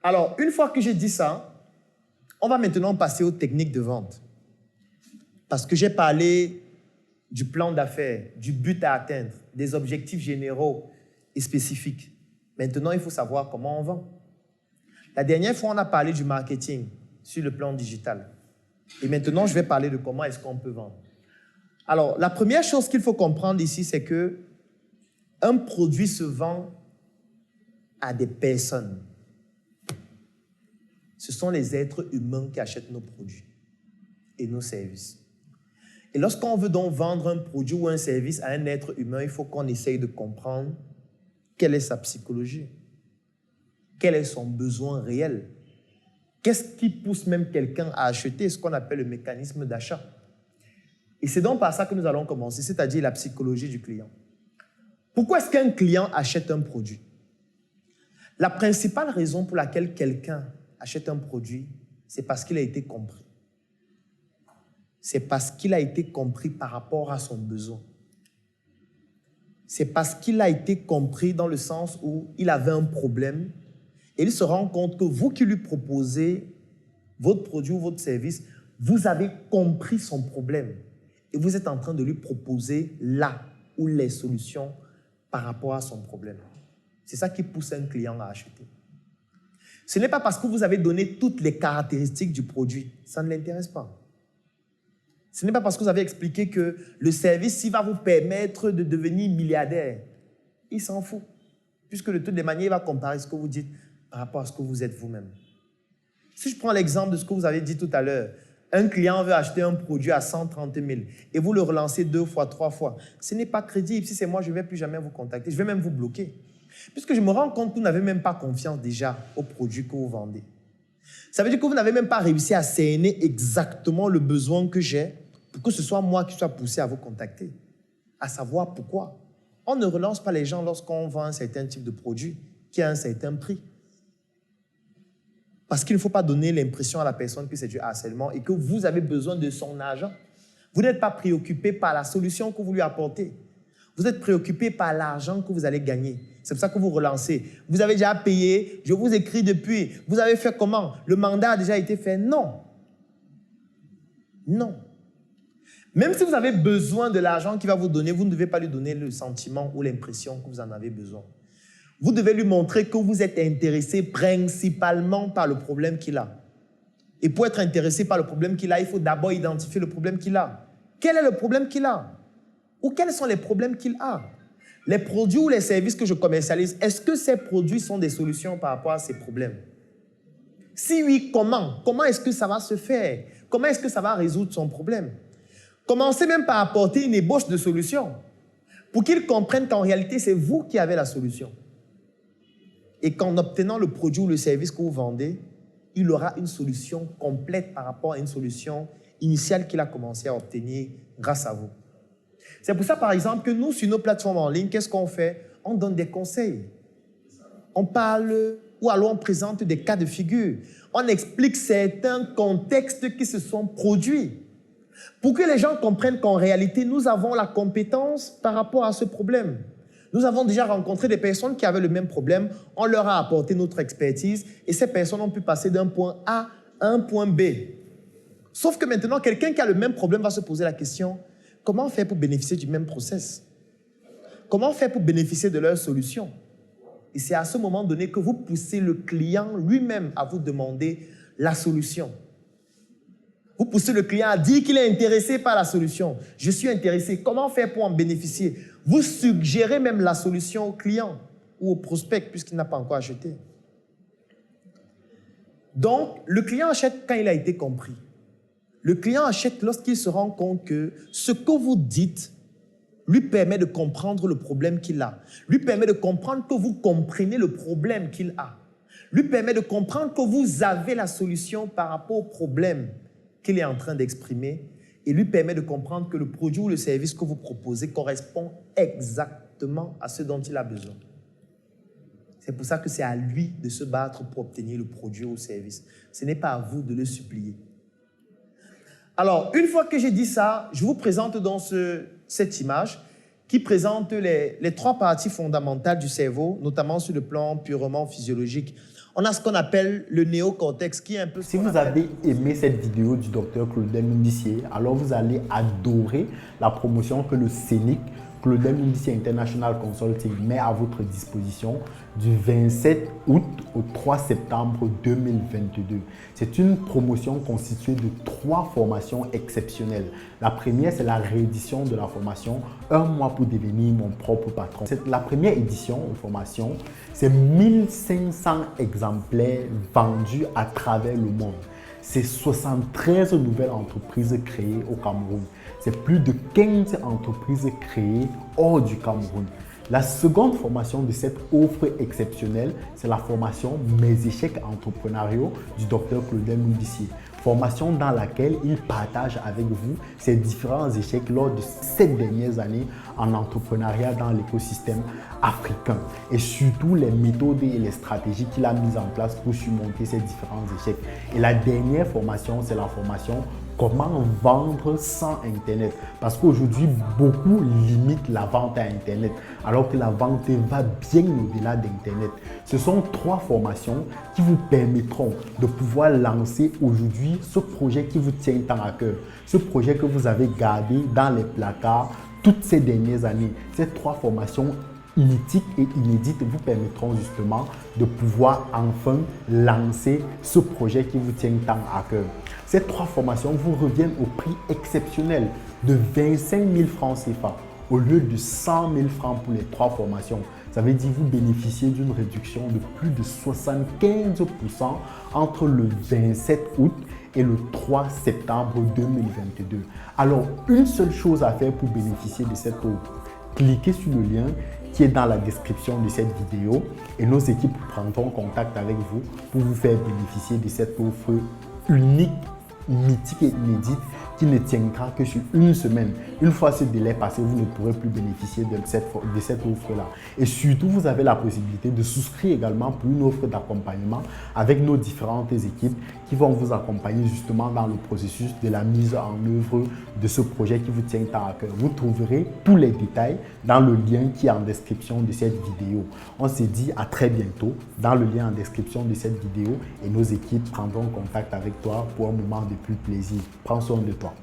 Alors, une fois que j'ai dit ça, on va maintenant passer aux techniques de vente. Parce que j'ai parlé du plan d'affaires, du but à atteindre, des objectifs généraux et spécifiques. Maintenant, il faut savoir comment on vend. La dernière fois, on a parlé du marketing sur le plan digital. Et maintenant, je vais parler de comment est-ce qu'on peut vendre. Alors, la première chose qu'il faut comprendre ici, c'est que un produit se vend à des personnes. Ce sont les êtres humains qui achètent nos produits et nos services. Et lorsqu'on veut donc vendre un produit ou un service à un être humain, il faut qu'on essaye de comprendre quelle est sa psychologie, quel est son besoin réel, qu'est-ce qui pousse même quelqu'un à acheter, ce qu'on appelle le mécanisme d'achat. Et c'est donc par ça que nous allons commencer, c'est-à-dire la psychologie du client. Pourquoi est-ce qu'un client achète un produit? La principale raison pour laquelle quelqu'un achète un produit, c'est parce qu'il a été compris. C'est parce qu'il a été compris par rapport à son besoin. C'est parce qu'il a été compris dans le sens où il avait un problème et il se rend compte que vous qui lui proposez votre produit ou votre service, vous avez compris son problème et vous êtes en train de lui proposer là ou les solutions par rapport à son problème. C'est ça qui pousse un client à acheter. Ce n'est pas parce que vous avez donné toutes les caractéristiques du produit, ça ne l'intéresse pas. Ce n'est pas parce que vous avez expliqué que le service, s'il va vous permettre de devenir milliardaire, il s'en fout. Puisque de toutes les manières, il va comparer ce que vous dites par rapport à ce que vous êtes vous-même. Si je prends l'exemple de ce que vous avez dit tout à l'heure, un client veut acheter un produit à 130 000 et vous le relancez 2 fois, 3 fois. Ce n'est pas crédible. Si c'est moi, je ne vais plus jamais vous contacter. Je vais même vous bloquer. Puisque je me rends compte que vous n'avez même pas confiance déjà au produit que vous vendez. Ça veut dire que vous n'avez même pas réussi à cerner exactement le besoin que j'ai pour que ce soit moi qui sois poussé à vous contacter. À savoir pourquoi. On ne relance pas les gens lorsqu'on vend un certain type de produit qui a un certain prix. Parce qu'il ne faut pas donner l'impression à la personne que c'est du harcèlement et que vous avez besoin de son argent. Vous n'êtes pas préoccupé par la solution que vous lui apportez. Vous êtes préoccupé par l'argent que vous allez gagner. C'est pour ça que vous relancez. Vous avez déjà payé, je vous écris depuis. Vous avez fait comment? Le mandat a déjà été fait? Non. Non. Même si vous avez besoin de l'argent qu'il va vous donner, vous ne devez pas lui donner le sentiment ou l'impression que vous en avez besoin. Vous devez lui montrer que vous êtes intéressé principalement par le problème qu'il a. Et pour être intéressé par le problème qu'il a, il faut d'abord identifier le problème qu'il a. Quel est le problème qu'il a? Ou quels sont les problèmes qu'il a? Les produits ou les services que je commercialise, est-ce que ces produits sont des solutions par rapport à ces problèmes? Si oui, comment? Comment est-ce que ça va se faire? Comment est-ce que ça va résoudre son problème? Commencez même par apporter une ébauche de solution pour qu'ils comprennent qu'en réalité, c'est vous qui avez la solution. Et qu'en obtenant le produit ou le service que vous vendez, il aura une solution complète par rapport à une solution initiale qu'il a commencé à obtenir grâce à vous. C'est pour ça, par exemple, que nous, sur nos plateformes en ligne, qu'est-ce qu'on fait? On donne des conseils. On parle, ou alors on présente des cas de figure. On explique certains contextes qui se sont produits pour que les gens comprennent qu'en réalité, nous avons la compétence par rapport à ce problème. Nous avons déjà rencontré des personnes qui avaient le même problème. On leur a apporté notre expertise et ces personnes ont pu passer d'un point A à un point B. Sauf que maintenant, quelqu'un qui a le même problème va se poser la question: comment faire pour bénéficier du même process? Comment faire pour bénéficier de leur solution? Et c'est à ce moment donné que vous poussez le client lui-même à vous demander la solution. Vous poussez le client à dire qu'il est intéressé par la solution. Je suis intéressé. Comment faire pour en bénéficier? Vous suggérez même la solution au client ou au prospect puisqu'il n'a pas encore acheté. Donc, le client achète quand il a été compris. Le client achète lorsqu'il se rend compte que ce que vous dites lui permet de comprendre le problème qu'il a, lui permet de comprendre que vous comprenez le problème qu'il a, lui permet de comprendre que vous avez la solution par rapport au problème qu'il est en train d'exprimer et lui permet de comprendre que le produit ou le service que vous proposez correspond exactement à ce dont il a besoin. C'est pour ça que c'est à lui de se battre pour obtenir le produit ou le service. Ce n'est pas à vous de le supplier. Alors, une fois que j'ai dit ça, je vous présente donc cette image qui présente les 3 parties fondamentales du cerveau, notamment sur le plan purement physiologique. On a ce qu'on appelle le néocortex, qui est un peu... Si vous avez aimé cette vidéo du docteur Claudel Mundissier, alors vous allez adorer la promotion que le CENIC, Claudel Mundissier International Consulting, met à votre disposition du 27 août au 3 septembre 2022. C'est une promotion constituée de 3 formations exceptionnelles. La première, c'est la réédition de la formation « Un mois pour devenir mon propre patron ». La première édition de formation, c'est 1500 exemplaires vendus à travers le monde. C'est 73 nouvelles entreprises créées au Cameroun. C'est plus de 15 entreprises créées hors du Cameroun. La seconde formation de cette offre exceptionnelle, c'est la formation « Mes échecs entrepreneuriaux » du docteur Claudel Mundissier. Formation dans laquelle il partage avec vous ses différents échecs lors de 7 dernières années en entrepreneuriat dans l'écosystème africain et surtout les méthodes et les stratégies qu'il a mises en place pour surmonter ces différents échecs. Et la dernière formation, c'est la formation comment vendre sans Internet. Parce qu'aujourd'hui, beaucoup limitent la vente à Internet, alors que la vente va bien au-delà d'Internet. Ce sont 3 formations qui vous permettront de pouvoir lancer aujourd'hui ce projet qui vous tient tant à cœur. Ce projet que vous avez gardé dans les placards toutes ces dernières années. Ces 3 formations mythiques et inédites vous permettront justement de pouvoir enfin lancer ce projet qui vous tient tant à cœur. Ces 3 formations vous reviennent au prix exceptionnel de 25 000 francs CFA au lieu de 100 000 francs pour les 3 formations. Ça veut dire que vous bénéficiez d'une réduction de plus de 75% entre le 27 août et le 3 septembre 2022. Alors, une seule chose à faire pour bénéficier de cette offre. Cliquez sur le lien qui est dans la description de cette vidéo et nos équipes prendront contact avec vous pour vous faire bénéficier de cette offre unique, mythique et inédite qui ne tiendra que sur une semaine. Une fois ce délai passé, vous ne pourrez plus bénéficier de cette offre-là. Et surtout, vous avez la possibilité de souscrire également pour une offre d'accompagnement avec nos différentes équipes qui vont vous accompagner justement dans le processus de la mise en œuvre de ce projet qui vous tient tant à cœur. Vous trouverez tous les détails dans le lien qui est en description de cette vidéo. On se dit à très bientôt dans le lien en description de cette vidéo et nos équipes prendront contact avec toi pour un moment de plus plaisir. Prends soin de toi.